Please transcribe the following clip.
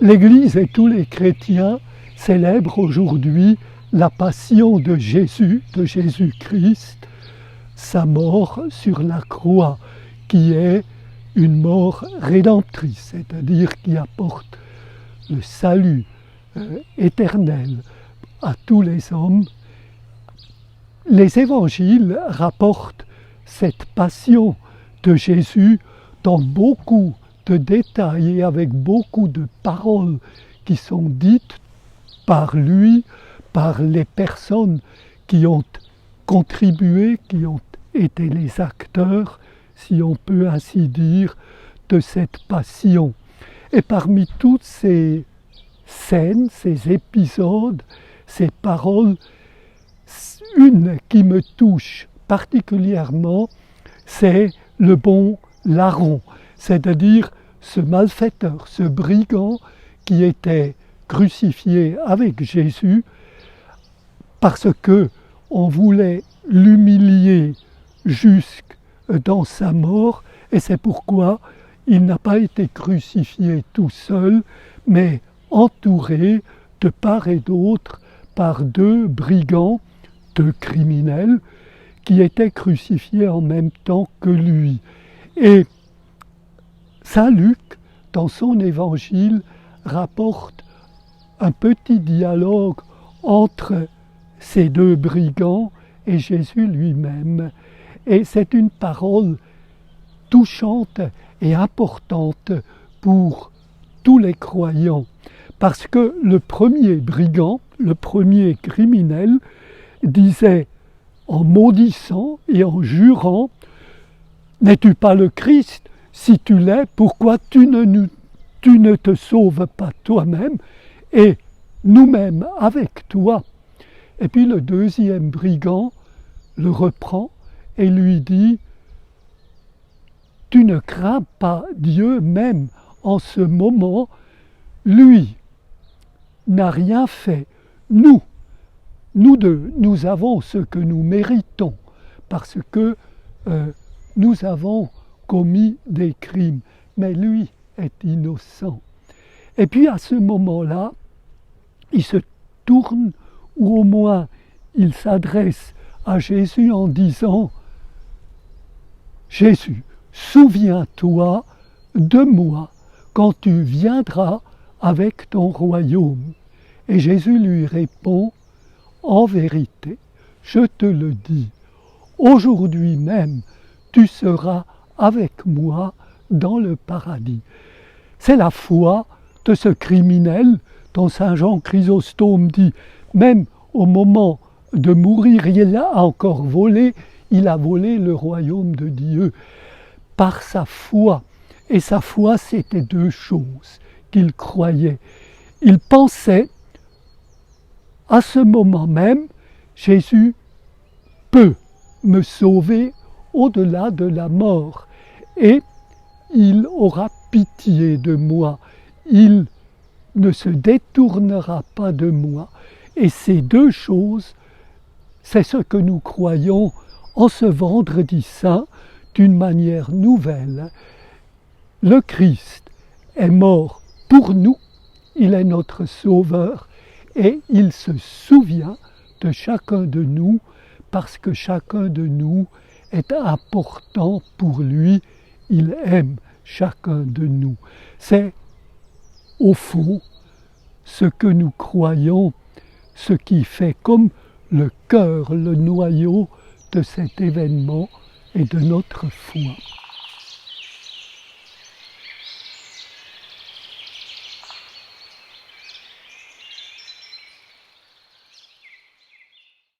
L'Église et tous les chrétiens célèbrent aujourd'hui la passion de Jésus-Christ, sa mort sur la croix, qui est une mort rédemptrice, c'est-à-dire qui apporte le salut éternel à tous les hommes. Les évangiles rapportent cette passion de Jésus dans beaucoup de détails et avec beaucoup de paroles qui sont dites par lui, par les personnes qui ont contribué, qui ont été les acteurs, si on peut ainsi dire, de cette passion. Et parmi toutes ces scènes, ces épisodes, ces paroles, une qui me touche particulièrement, c'est le bon larron, c'est-à-dire ce malfaiteur, ce brigand qui était crucifié avec Jésus parce que on voulait l'humilier jusque dans sa mort, et c'est pourquoi il n'a pas été crucifié tout seul, mais entouré de part et d'autre par deux brigands, deux criminels, qui étaient crucifiés en même temps que lui. Et saint Luc, dans son évangile, rapporte un petit dialogue entre ces deux brigands et Jésus lui-même. Et c'est une parole touchante et importante pour tous les croyants, parce que le premier brigand, le premier criminel, disait en maudissant et en jurant « N'es-tu pas le Christ ? Si tu l'es, pourquoi tu ne te sauves pas toi-même et nous-mêmes avec toi ?» Et puis le deuxième brigand le reprend et lui dit « Tu ne crains pas Dieu même en ce moment, lui n'a rien fait. Nous deux, nous avons ce que nous méritons parce que nous avons commis des crimes, mais lui est innocent. » Et puis à ce moment-là, il se tourne, ou au moins il s'adresse à Jésus en disant « Jésus, souviens-toi de moi quand tu viendras avec ton royaume. » Et Jésus lui répond « En vérité, je te le dis, aujourd'hui même tu seras avec moi dans le paradis. » C'est la foi de ce criminel dont saint Jean Chrysostome dit « Même au moment de mourir, il a encore volé, il a volé le royaume de Dieu par sa foi. » Et sa foi, c'était deux choses qu'il croyait. Il pensait, à ce moment même, Jésus peut me sauver au-delà de la mort, et il aura pitié de moi, il ne se détournera pas de moi. Et ces deux choses, c'est ce que nous croyons en ce vendredi saint d'une manière nouvelle. Le Christ est mort pour nous, il est notre sauveur et il se souvient de chacun de nous parce que chacun de nous est important pour lui, il aime chacun de nous. C'est au fond ce que nous croyons, ce qui fait comme le cœur, le noyau de cet événement et de notre foi.